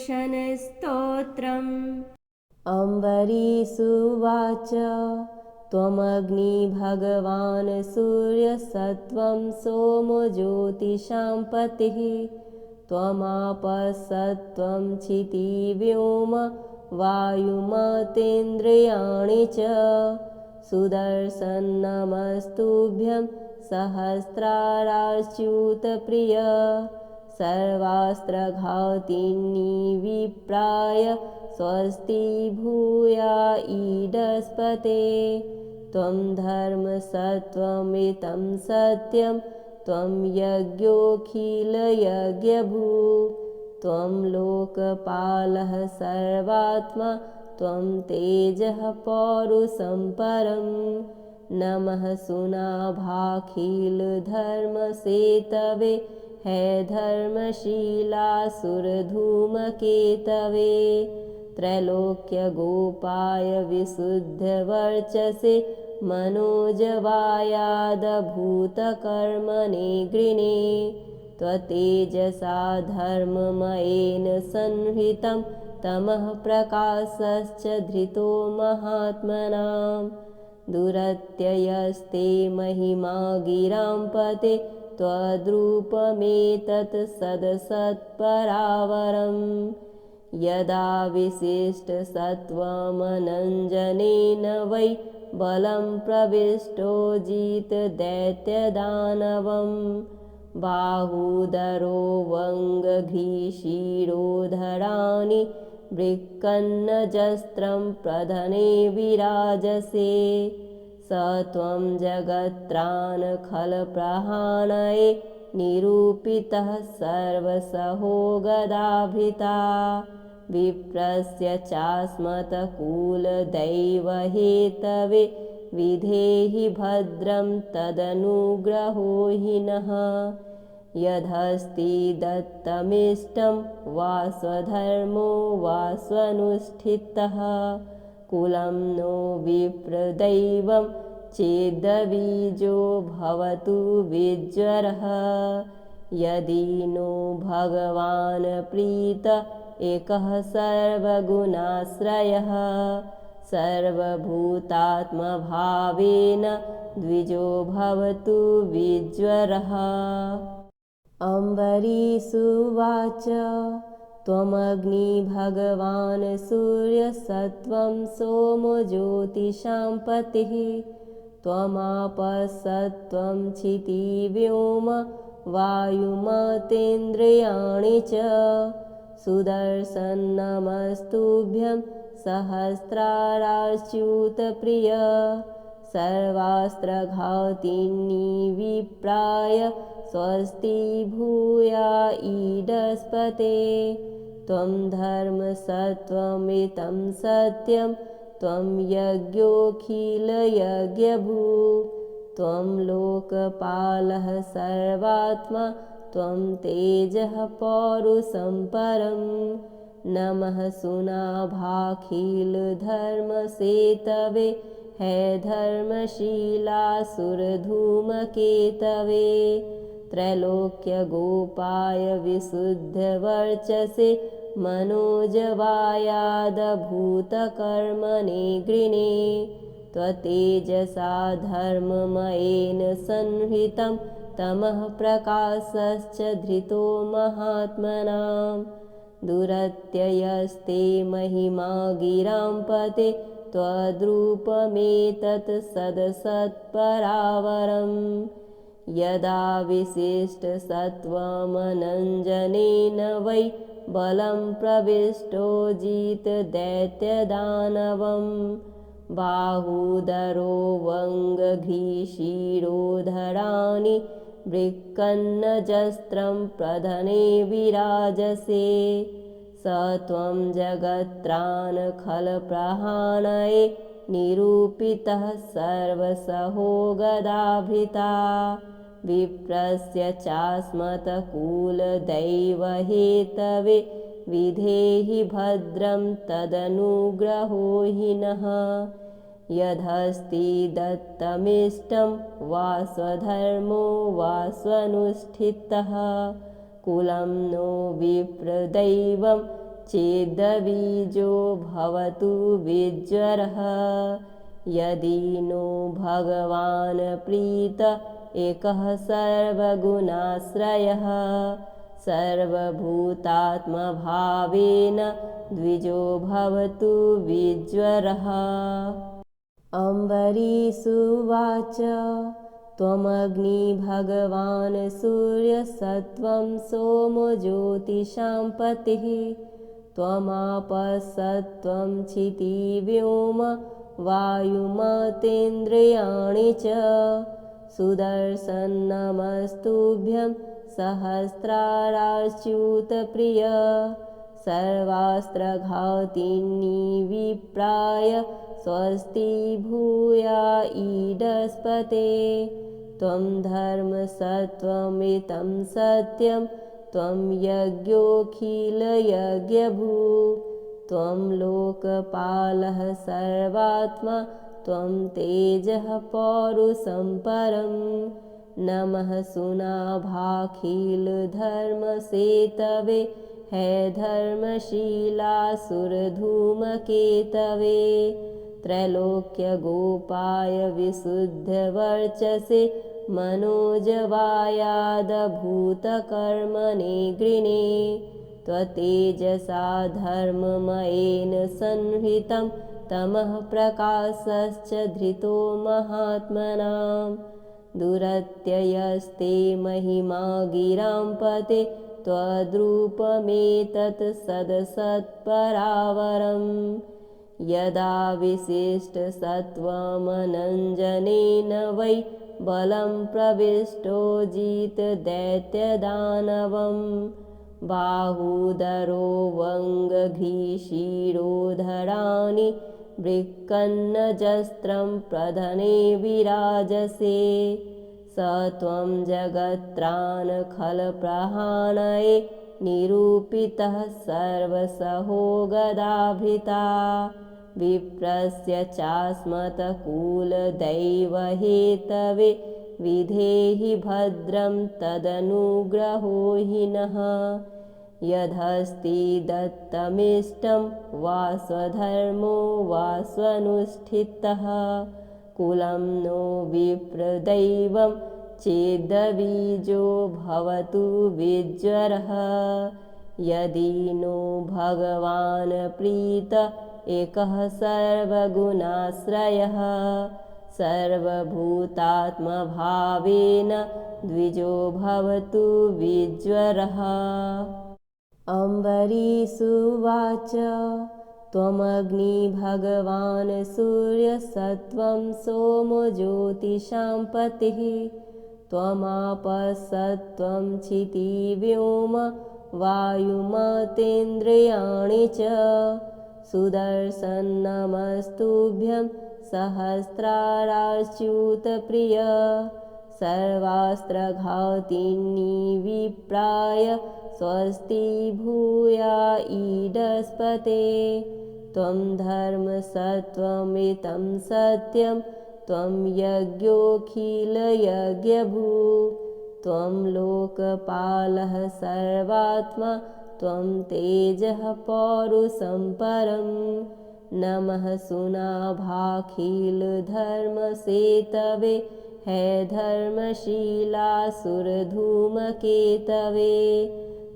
सुदर्शनस्तोत्रम्। अम्बरीषुवाच त्वमग्नि भगवान् सूर्यसत्त्वं सोमो ज्योतिषां पतिः त्वमापःसत्त्वं क्षितिव्योम वायुमतेन्द्रियाणि च सुदर्शन नमस्तुभ्यं सहस्राराच्युतप्रिय सर्वास्त्रघातिनी विप्राय स्वस्ति भूया ईडस्पते त्वं धर्मसत्त्वमितं सत्यं त्वं यज्ञोऽखिलयज्ञभुक् त्वं लोकपालः सर्वात्मा त्वं तेजः पौरुषं परं नमः सुनाभाखिलधर्मसेतवे हे धर्मशीलासुरधूमकेतवे त्रैलोक्यगोपाय विशुद्धवर्चसे मनोजवायादभूतकर्मणे गृणे त्वतेजसा धर्ममयेन संहृतं तमः प्रकाशश्च धृतो महात्मनां दुरत्ययस्ते महिमा गिरां पते त्वद्रूपमेतत् सदसत्परावरम् यदा विशिष्टसत्त्वमनञ्जनेन वै बलं प्रविष्टो जितदैत्यदानवम् बाहूदरो वङ्गघ्रीशिरोधराणि वृक्कन्नजस्त्रं प्रधने विराजसे स त्वं जगत्त्राणखलप्रहाणये निरूपितः सर्वसहो गदाभृता विप्रस्य चास्मत्कुलदैवहेतवे विधेहि भद्रं तदनुग्रहो हि नः यदस्ति दत्तमिष्टं वा स्वधर्मो वा स्वनुष्ठितः कुलं नो विप्रदैवं चेदबीजो भवतु विज्वरः यदि नो भगवान् प्रीत एकः सर्वगुणाश्रयः सर्वभूतात्मभावेन द्विजो भवतु विज्वरः अम्बरीषुवाच त्वमग्नि भगवान् सूर्यसत्त्वं सोमो ज्योतिषां पतिः त्वमापःसत्त्वं क्षितिव्योम वायुमतेन्द्रियाणि च सुदर्शन नमस्तुभ्यं सहस्राराच्युतप्रिय सर्वास्त्रघातिनी विप्राय स्वस्ति भूया ईडस्पते त्वं धर्मसत्त्वमितं सत्यं त्वं यज्ञोऽखिलयज्ञभुक् त्वं लोकपालः सर्वात्मा त्वं तेजः पौरुषं परं नमः सुनाभाखिलधर्मसेतवे हे धर्मशीलासुरधूमकेतवे त्रैलोक्यगोपाय विशुद्धवर्चसे मनोजवायादभूतकर्मणे गृणे त्वतेजसा धर्ममयेन संहृतं तमः प्रकाशश्च धृतो महात्मनां दुरत्ययस्ते महिमा गिरां पते त्वद्रूपमेतत् सदसत्परावरम् यदा विशिष्टसत्त्वमनञ्जनेन वै बलं प्रविष्टो जितदैत्यदानवम् बाहूदरो वङ्गघ्रीशिरोधराणि वृक्कन्नजस्त्रं प्रधने विराजसे स त्वं जगत्त्राणखलप्रहाणये निरूपितः सर्वसहो गदाभृता विप्रस्य चास्मत्कुलदैवहेतवे विधेहि भद्रं तदनुग्रहो हि नः यदस्ति दत्तमिष्टं वा स्वधर्मो वा स्वनुष्ठितः कुलं नो विप्रदैवं चेद्बीजो भवतु विज्वरः यदि नो भगवान् प्रीत एकः सर्वगुणाश्रयः सर्वभूतात्मभावेन द्विजो भवतु विज्वरः। अम्बरीषुवाच त्वमग्नि भगवान् सूर्यसत्त्वं सोमो ज्योतिषां पतिः त्वमापःसत्त्वं क्षितिव्योम वायुमतेन्द्रियाणि च सुदर्शन नमस्तुभ्यं सहस्राराच्युतप्रिय सर्वास्त्रघातिनी विप्राय स्वस्ति भूया ईडस्पते त्वं धर्मसत्त्वमितं सत्यं त्वं यज्ञोऽखिलयज्ञभू त्वं लोकपालः सर्वात्मा त्वं तेजः पौरुषं परं नमः सुनाभाखिलधर्मसेतवे हे धर्मशीलासुरधूमकेतवे त्रैलोक्यगोपाय विशुद्धवर्चसे मनोजवायादभूतकर्मणे गृणे त्वतेजसा धर्ममयेन संहृतं तमः प्रकाशश्च धृतो महात्मनां दुरत्ययस्ते महिमा गिरां पते त्वद्रूपमेतत् सदसत्परावरम् यदा विशिष्टसत्त्वमनञ्जनेन वै बलं प्रविष्टो जितदैत्यदानवं बाहूदरो वङ्गघीशिरोधराणि वृक्कन्नजस्त्रं प्रधने विराजसे स त्वं जगत्त्राणखलप्रहाणये निरूपितः सर्वसहो गदाभृता विप्रस्य चास्मत्कुलदैवहेतवे विधेहि भद्रं तदनुग्रहो हि नः यदस्ति दत्तमिष्टं वा स्वधर्मो वा स्वनुष्ठितः कुलं नो विप्रदैवं चेद्बीजो भवतु विज्वरः यदि नो भगवान् प्रीत एकः सर्वगुणाश्रयः सर्वभूतात्मभावेन द्विजो भवतु विज्वरः। अम्बरीषुवाच त्वमग्नि भगवान् सूर्यसत्त्वं सोमो ज्योतिषां पतिः त्वमापःसत्त्वं क्षितिव्योम वायुमतेन्द्रियाणि च सुदर्शन नमस्तुभ्यं सहस्राराच्युतप्रिय सर्वास्त्रघातिनी विप्राय स्वस्ति भूया ईडस्पते त्वं धर्मसत्त्वमितं सत्यं त्वं यज्ञोऽखिलयज्ञभू त्वं लोकपालः सर्वात्मा त्वं तेजः पौरुषं परं नमः सुनाभाखिलधर्मसेतवे हे धर्मशीलासुरधूमकेतवे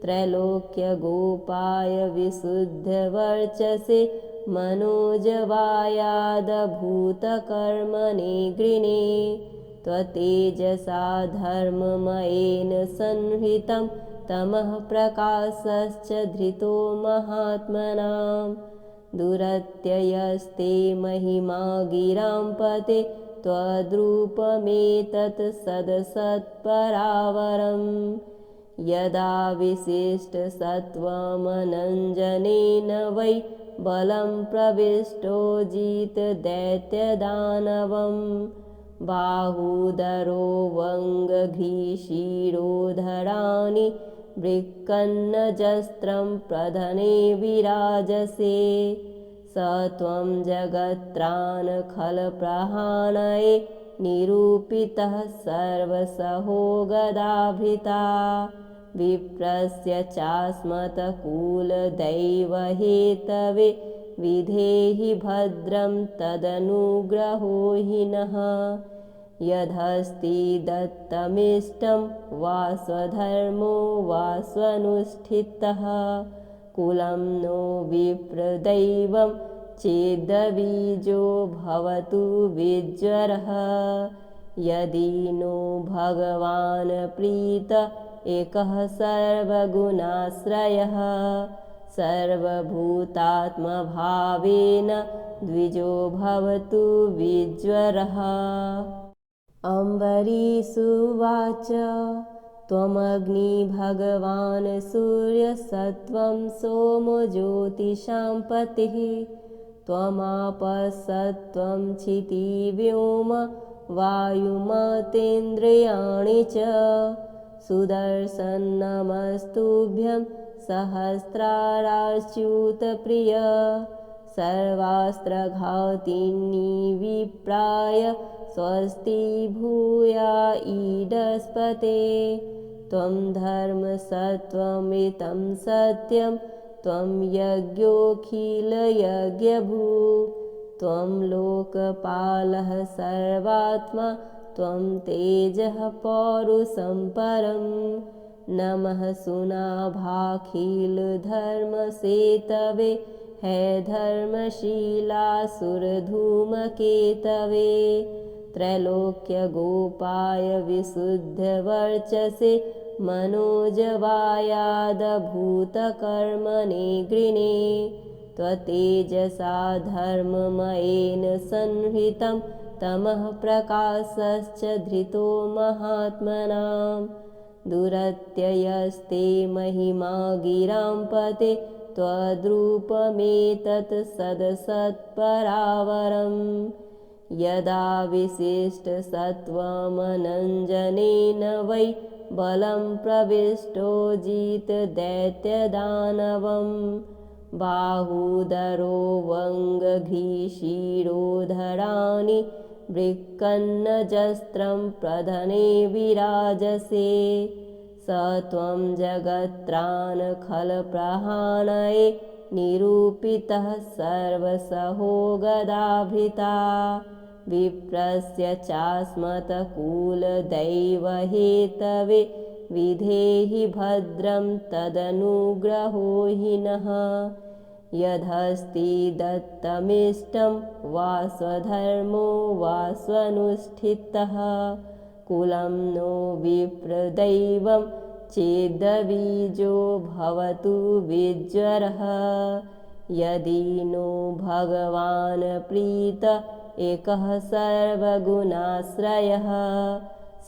त्रैलोक्यगोपाय विशुद्धवर्चसे मनोजवायादभूतकर्मणे गृणे त्वतेजसा धर्ममयेन संहृतं तमः प्रकाशश्च धृतो महात्मनां दुरत्ययस्ते महिमा गिरां पते त्वद्रूपमेतत् सदसत्परावरम् यदा विशिष्टसत्त्वमनञ्जनेन वै बलं प्रविष्टो जितदैत्यदानवं बाहूदरो वङ्गघीशिरोधराणि वृक्कन्नजस्त्रं प्रधने विराजसे स त्वं जगत्त्राणखलप्रहाणये निरूपितः सर्वसहो गदाभृता विप्रस्य चास्मत्कुलदैवहेतवे विधेहि भद्रं तदनुग्रहो हि नः यदस्ति दत्तमिष्टं वा स्वधर्मो वा स्वनुष्ठितः कुलं नो विप्रदैवं चेद्बीजो भवतु विज्वरः यदि नो भगवान् प्रीत एकः सर्वगुणाश्रयः सर्वभूतात्मभावेन द्विजो भवतु विज्वरः। अम्बरीषुवाच त्वमग्नि भगवान् सूर्यसत्त्वं सोमो ज्योतिषां पतिः त्वमापःसत्त्वं क्षितिव्योम वायुमतेन्द्रियाणि च सुदर्शनमस्तुभ्यं सहस्राराच्युतप्रिय सर्वास्त्रघातिनी विप्राय स्वस्ति भूया ईडस्पते त्वं धर्मसत्त्वमितं सत्यं त्वं यज्ञोऽखिलयज्ञभू त्वं लोकपालः सर्वात्मा त्वं तेजः पौरुषं परं नमः सुनाभाखिलधर्मसेतवे हे धर्मशीलासुरधूमकेतवे त्रैलोक्यगोपाय विशुद्धवर्चसे मनोजवायादभूतकर्मणे गृणे त्वतेजसा धर्ममयेन संहृतं तमः प्रकाशश्च धृतो महात्मनां दुरत्ययस्ते महिमा गिरां पते त्वद्रूपमेतत् सदसत्परावरम् यदा विशिष्टसत्त्वमनञ्जनेन वै बलं प्रविष्टो जितदैत्यदानवम् बाहूदरो वङ्गघ्रीशिरोधराणि वृक्कन्नजस्त्रं प्रधने विराजसे स त्वं जगत्त्राणखलप्रहाणये निरूपितः सर्वसहो गदाभृता विप्रस्य चास्मत्कुलदैवहेतवे विधेहि भद्रं तदनुग्रहो हि नः यदस्ति दत्तमिष्टं वा स्वधर्मो वा स्वनुष्ठितः कुलं नो विप्रदैवं चेद्बीजो भवतु विज्वरः यदि नो भगवान् प्रीत एकः सर्वगुणाश्रयः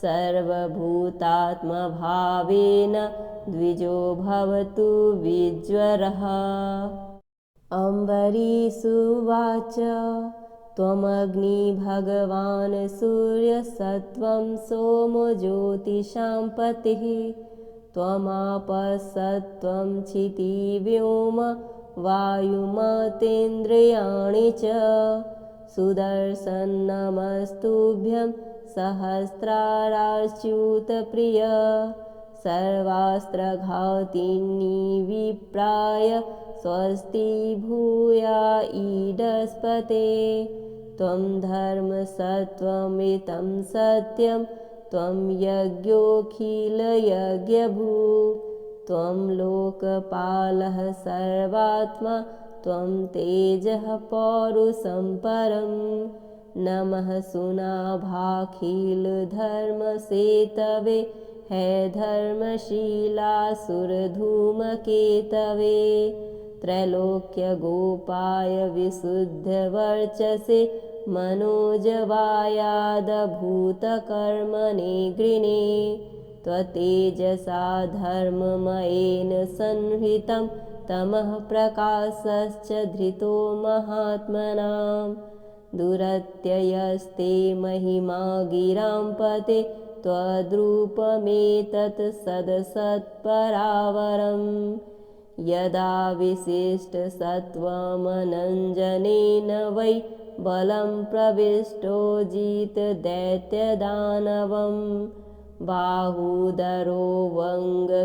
सर्वभूतात्मभावेन द्विजो भवतु विज्वरः। अम्बरीषुवाच त्वमग्नि भगवान् सूर्यसत्त्वं सोमो ज्योतिषां पतिः त्वमापःसत्त्वं क्षितिव्योम वायुमतेन्द्रियाणि च सुदर्शनमस्तुभ्यं सहस्राराच्युतप्रिय सर्वास्त्रघातिनी विप्राय स्वस्ति भूया ईडस्पते त्वं धर्मसत्त्वमितं सत्यं त्वं यज्ञोऽखिलयज्ञभू त्वं लोकपालः सर्वात्मा त्वं तेजः पौरुषं परं नमः सुनाभाखिलधर्मसेतवे हे धर्मशीलासुरधूमकेतवे त्रैलोक्यगोपाय विशुद्धवर्चसे मनोजवायादभूतकर्मणे गृणे त्वतेजसा धर्ममयेन संहृतं तमः प्रकाशश्च धृतो महात्मनां दुरत्ययस्ते महिमा गिरां पते त्वद्रूपमेतत् सदसत्परावरम् यदा विशिष्टसत्त्वमनञ्जनेन वै बलं प्रविष्टो जितदैत्यदानवम् बाहुदरो वङ्गघ्रीशिरोधराणि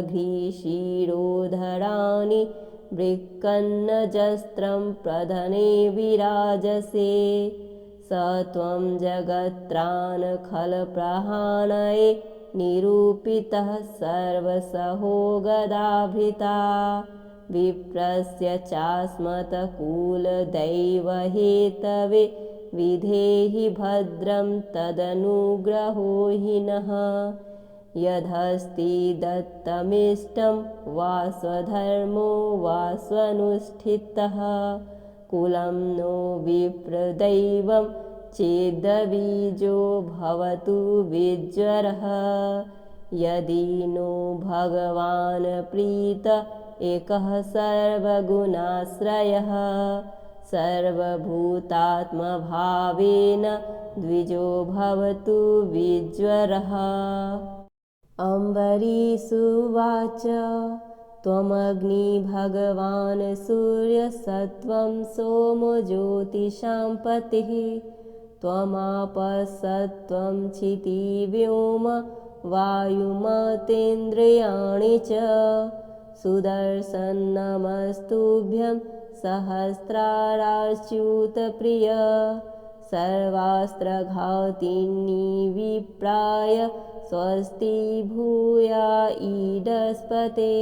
वृक्कन्नजस्त्रं प्रधने विराजसे स त्वं जगत्त्राणखलप्रहाणये निरूपितः सर्वसहो गदाभृता विप्रस्य चास्मत्कुलदैवहेतवे विधेहि भद्रं तदनुग्रहो हि नः यदस्ति दत्तमिष्टं वा स्वधर्मो वा स्वनुष्ठितः कुलं नो विप्रदैवं चेद्बीजो भवतु विज्वरः यदि नो भगवान् प्रीत एकः सर्वगुणाश्रयः सर्वभूतात्मभावेन द्विजो भवतु विज्वरः अम्बरीषुवाच त्वमग्नि भगवान् सूर्यसत्त्वं सोमो ज्योतिषां पतिः त्वमापःसत्त्वं क्षितिव्योम वायुमतेन्द्रियाणि च सुदर्शनमस्तुभ्यं सहस्राराच्युतप्रिय सर्वास्त्रघातिनी विप्राय स्वस्ति भूया ईडस्पते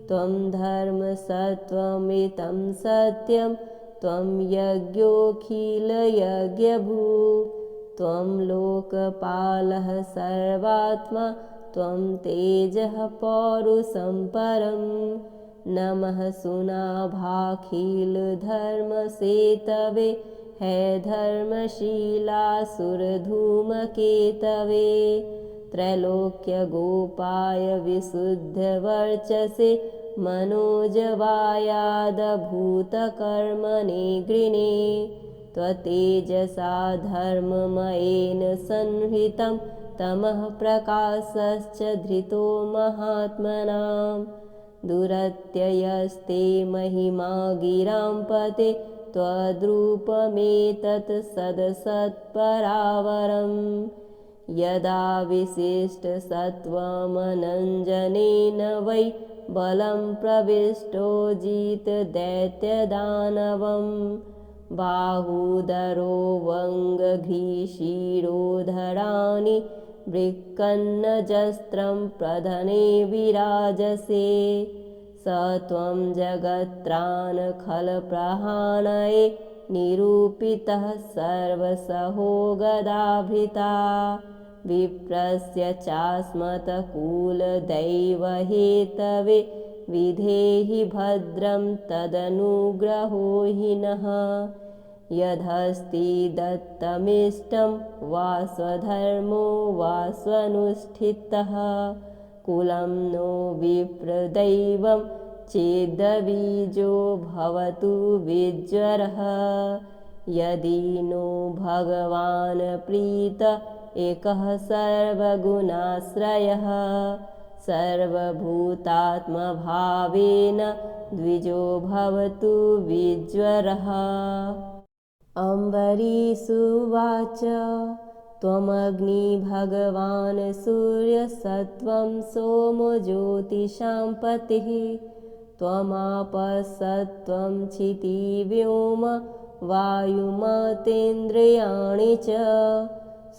त्वं धर्मसत्त्वमितं सत्यं त्वं यज्ञोऽखिलयज्ञभू त्वं लोकपालः सर्वात्मा त्वं तेजः पौरुषं परं नमः सुनाभाखिलधर्मसेतवे हे धर्मशीलासुरधूमकेतवे त्रैलोक्यगोपाय विशुद्धवर्चसे मनोजवायादभूतकर्मणे गृणे त्वतेजसा धर्ममयेन संहृतं तमः प्रकाशश्च धृतो महात्मनां दुरत्ययस्ते महिमा गिरां पते त्वद्रूपमेतत् सदसत्परावरं यदा विशिष्टसत्त्वमनञ्जनेन वै बलं प्रविष्टो जितदैत्यदानवं बाहुदरो वङ्गघ्रीशिरोधराणि वृक्कन्नजस्त्रं प्रधने विराजसे स त्वं जगत्त्राणखलप्रहाणये निरूपितः सर्वसहो गदाभृता विप्रस्य चास्मत्कुलदैवहेतवे विधेहि भद्रं तदनुग्रहो हि नः यदस्ति दत्तमिष्टं वा स्वधर्मो वा स्वनुष्ठितः कुलं नो विप्रदैवं चेद्बीजो भवतु विज्वरः यदि नो भगवान् प्रीत एकः सर्वगुणाश्रयः सर्वभूतात्मभावेन द्विजो भवतु विज्वरः अम्बरीषुवाच त्वमग्नि भगवान् सूर्यसत्त्वं सोमो ज्योतिषां पतिः त्वमापःसत्त्वं क्षितिव्योम वायुमतेन्द्रियाणि च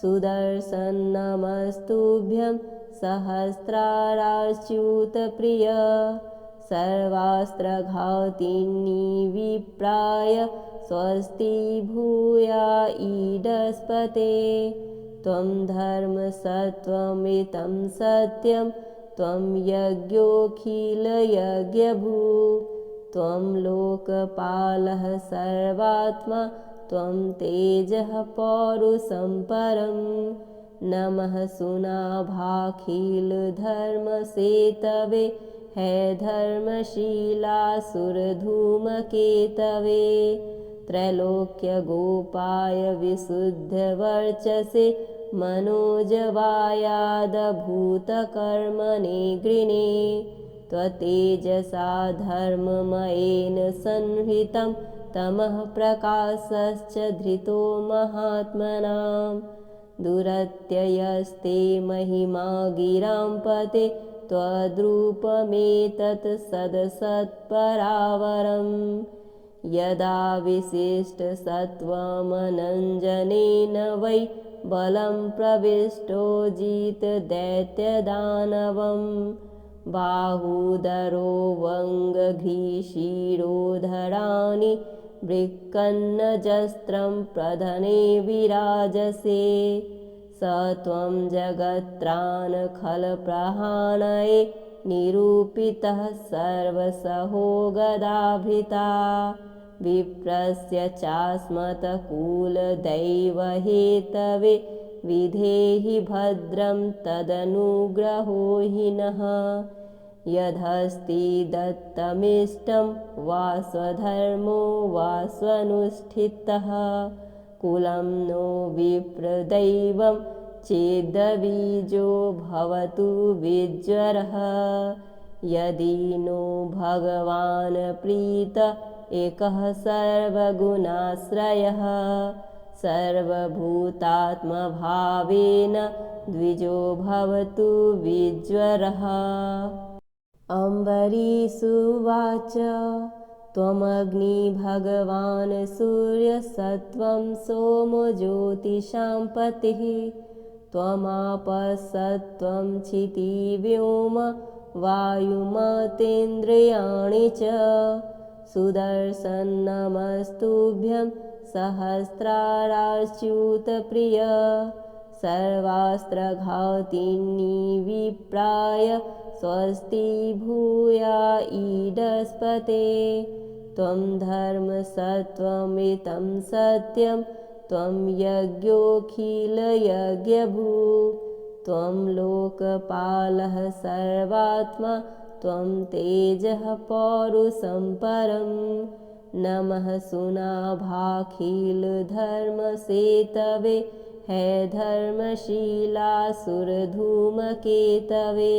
सुदर्शनमस्तुभ्यं सहस्राराच्युतप्रिय सर्वास्त्रघातिनी विप्राय स्वस्ति भूया ईडस्पते त्वं धर्मसत्त्वमितं सत्यं त्वं यज्ञोऽखिलयज्ञभू त्वं लोकपालः सर्वात्मा त्वं तेजः पौरुषं परं नमः सुनाभाखिलधर्मसेतवे हे धर्मशीलासुरधूमकेतवे त्रैलोक्यगोपाय विशुद्धवर्चसे मनोजवायादभूतकर्मणे गृणे त्वतेजसा धर्ममयेन संहृतं तमः प्रकाशश्च धृतो महात्मनां दुरत्ययस्ते महिमा गिरां पते त्वद्रूपमेतत् सदसत्परावरम् यदा विशिष्टसत्त्वमनञ्जनेन वै बलं प्रविष्टो जितदैत्यदानवं बाहूदरो वङ्गघ्रीशिरोधराणि वृक्कन्नजस्त्रं प्रधने विराजसे स त्वं जगत्त्राणखलप्रहाणये निरूपितः सर्वसहो गदाभृता विप्रस्य चास्मत्कुलदैवहेतवे विधेहि भद्रं तदनुग्रहो हि नः यदस्ति दत्तमिष्टं वा स्वधर्मो वा स्वनुष्ठितः कुलं नो विप्रदैवं चेदबीजो भवतु विज्वरः यदि नो भगवान् प्रीत एकः सर्वगुणाश्रयः सर्वभूतात्मभावेन द्विजो भवतु विज्वरः अम्बरीषुवाच त्वमग्नि भगवान् सूर्यसत्त्वं सोमो ज्योतिषां पतिः त्वमापःसत्त्वं क्षितिव्योम वायुमतेन्द्रियाणि च सुदर्शनमस्तुभ्यं सहस्राराच्युतप्रिय सर्वास्त्रघातिनी विप्राय स्वस्ति भूया ईडस्पते त्वं धर्मसत्त्वमितं सत्यं त्वं यज्ञोऽखिलयज्ञभू त्वं लोकपालः सर्वात्मा त्वं तेजः पौरुषं परं नमः सुनाभाखिलधर्मसेतवे हे धर्मशीलासुरधूमकेतवे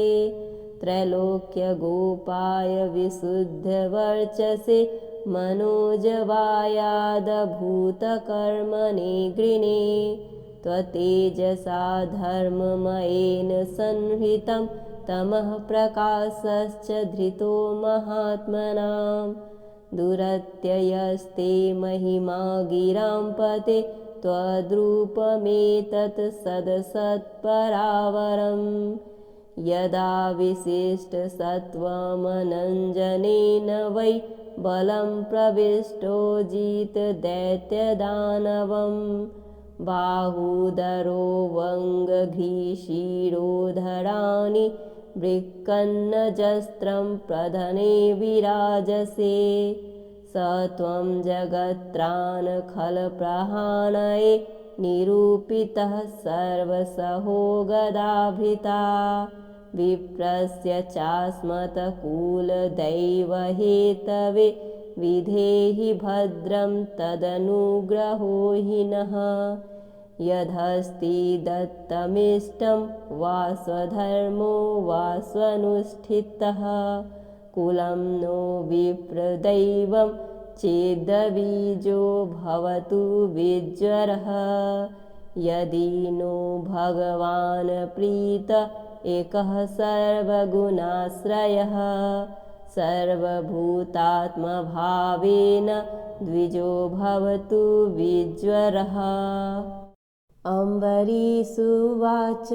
त्रैलोक्यगोपाय विशुद्धवर्चसे मनोजवायादभूतकर्मणे गृणे त्वतेजसा धर्ममयेन संहृतं तमः प्रकाशश्च धृतो महात्मनां दुरत्ययस्ते महिमा गिरां पते त्वद्रूपमेतत् सदसत्परावरम् यदा विशिष्टसत्त्वमनञ्जनेन वै बलं प्रविष्टो जितदैत्यदानवं बाहूदरो वङ्गघ्रीशिरोधराणि वृक्कन्नजस्त्रं प्रधने विराजसे स त्वं जगत्त्राणखलप्रहाणये निरूपितः सर्वसहो गदाभृता विप्रस्य चास्मत्कुलदैवहेतवे विधेहि भद्रं तदनुग्रहो हि नः यदस्ति दत्तमिष्टं वा स्वधर्मो वा स्वनुष्ठितः कुलं नो विप्रदैवं चेदबीजो भवतु विज्वरः यदि नो भगवान् प्रीत एकः सर्वगुणाश्रयः सर्वभूतात्मभावेन द्विजो भवतु विज्वरः अम्बरीषुवाच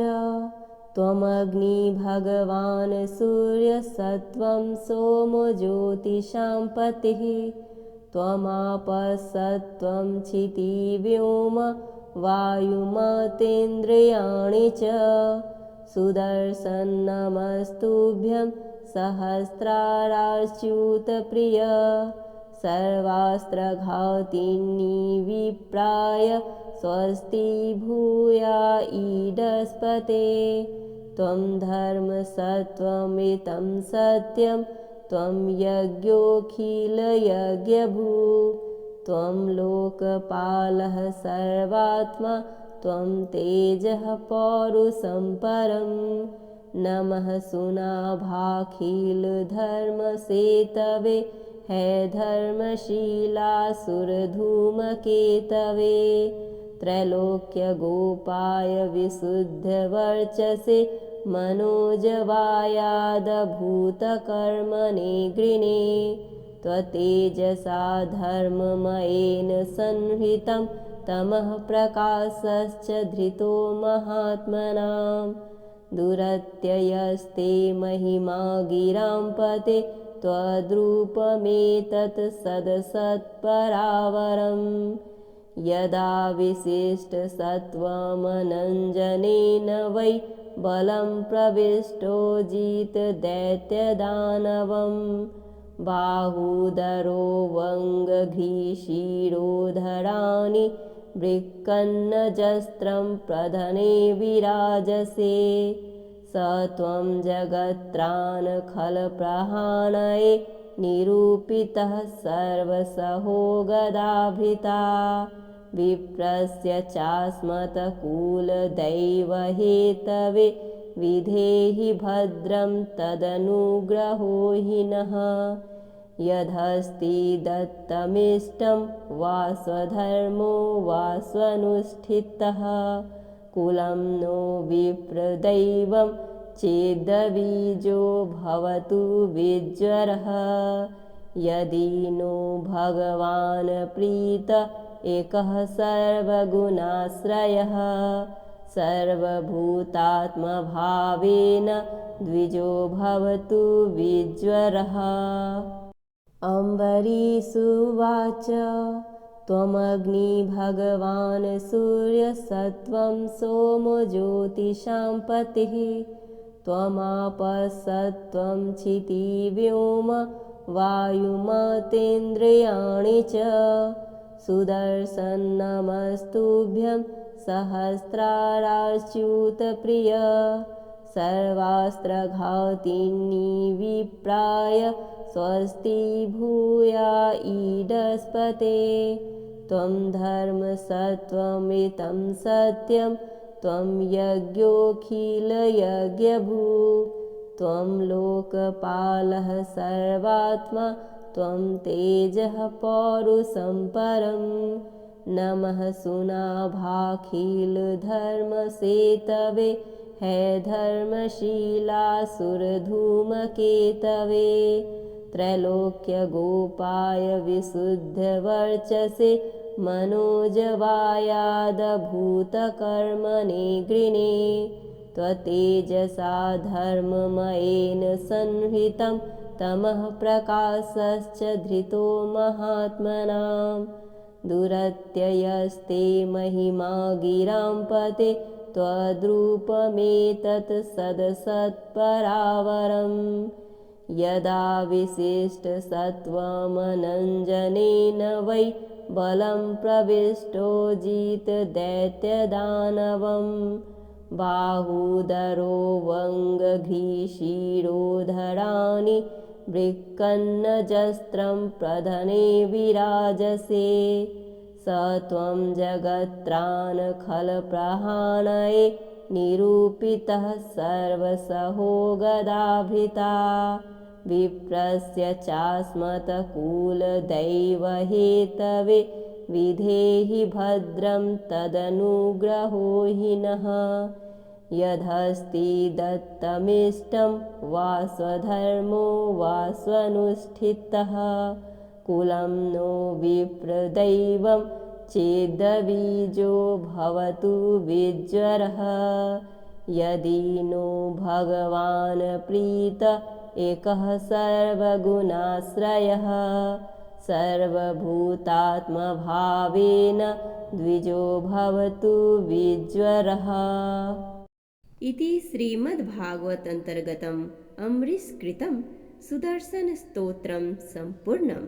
त्वमग्नि भगवान् सूर्यसत्त्वं सोमो ज्योतिषां पतिः त्वमापःसत्त्वं क्षितिव्योम वायुमतेन्द्रियाणि च सुदर्शनमस्तुभ्यं सहस्राराच्युतप्रिय सर्वास्त्रघातिनी विप्राय स्वस्ति भूया ईडस्पते त्वं धर्मसत्त्वमितं सत्यं त्वं यज्ञोऽखिलयज्ञभू त्वं लोकपालः सर्वात्मा त्वं तेजः पौरुषं परं नमः सुनाभाखिलधर्मसेतवे हे धर्मशीलासुरधूमकेतवे त्रैलोक्यगोपाय विशुद्धवर्चसे मनोजवायादभूतकर्मणे गृणे त्वतेजसा धर्ममयेन संहृतं तमः प्रकाशश्च धृतो महात्मनां दुरत्ययस्ते महिमा गिरां पते त्वद्रूपमेतत् सदसत्परावरम् यदा विशिष्टसत्त्वमनञ्जनेन वै बलं प्रविष्टो जितदैत्यदानवम् बाहूदरो वङ्गघ्रीशिरोधराणि वृक्कन्नजस्त्रं प्रधने विराजसे स त्वं जगत्त्राणखलप्रहाणये निरूपितः सर्वसहो गदाभृता विप्रस्य चास्मत्कुलदैवहेतवे विधेहि भद्रं तदनुग्रहो हि नः यदस्ति दत्तमिष्टं वा स्वधर्मो वा स्वनुष्ठितः कुलं नो विप्रदैवं चेदबीजो भवतु विज्वरः यदि नो भगवान् प्रीत एकः सर्वगुणाश्रयः सर्वभूतात्मभावेन द्विजो भवतु विज्वरः अम्बरीषुवाच त्वमग्नि भगवान् सूर्यसत्त्वं सोमो ज्योतिषां पतिः त्वमापसत्त्वं क्षितिव्योम वायुमतेन्द्रियाणि च सुदर्शन नमस्तुभ्यं सहस्राराच्युतप्रिय सर्वास्त्रघातिनी विप्राय स्वस्ति भूया ईडस्पते त्वं धर्मसत्त्वमितं सत्यं त्वं यज्ञोऽखिलयज्ञभू त्वं लोकपालः सर्वात्मा त्वं तेजः पौरुषं परं नमः सुनाभाखिलधर्मसेतवे हे धर्मशीलासुरधूमकेतवे त्रैलोक्यगोपाय विशुद्धवर्चसे मनोजवायादभूतकर्मणे गृणे त्वतेजसा धर्ममयेन संहृतं तमः प्रकाशश्च धृतो महात्मनां दुरत्ययस्ते महिमा गिरां पते त्वद्रूपमेतत् सदसत्परावरम् यदा विशिष्टसत्त्वमनञ्जनेन वै बलं प्रविष्टो जितदैत्यदानवम् बाहूदरो वङ्गघ्रीशिरोधराणि वृक्कन्नजस्त्रं प्रधने विराजसे स त्वं जगत्त्राणखलप्रहाणये निरूपितः सर्वसहो गदाभृता विप्रस्य चास्मत्कुलदैवहेतवे विधेहि भद्रं तदनुग्रहो हि नः यदस्ति दत्तमिष्टं वा स्वधर्मो वा स्वनुष्ठितः कुलं नो विप्रदैवं चेदबीजो भवतु विज्वरः यदि नो भगवान् प्रीत एकः सर्वगुणाश्रयः सर्वभूतात्मभावेन द्विजो भवतु विज्वरः। इति श्रीमद्भागवतन्तर्गतम् अम्बरीषकृतं सुदर्शनस्तोत्रं सम्पूर्णम्।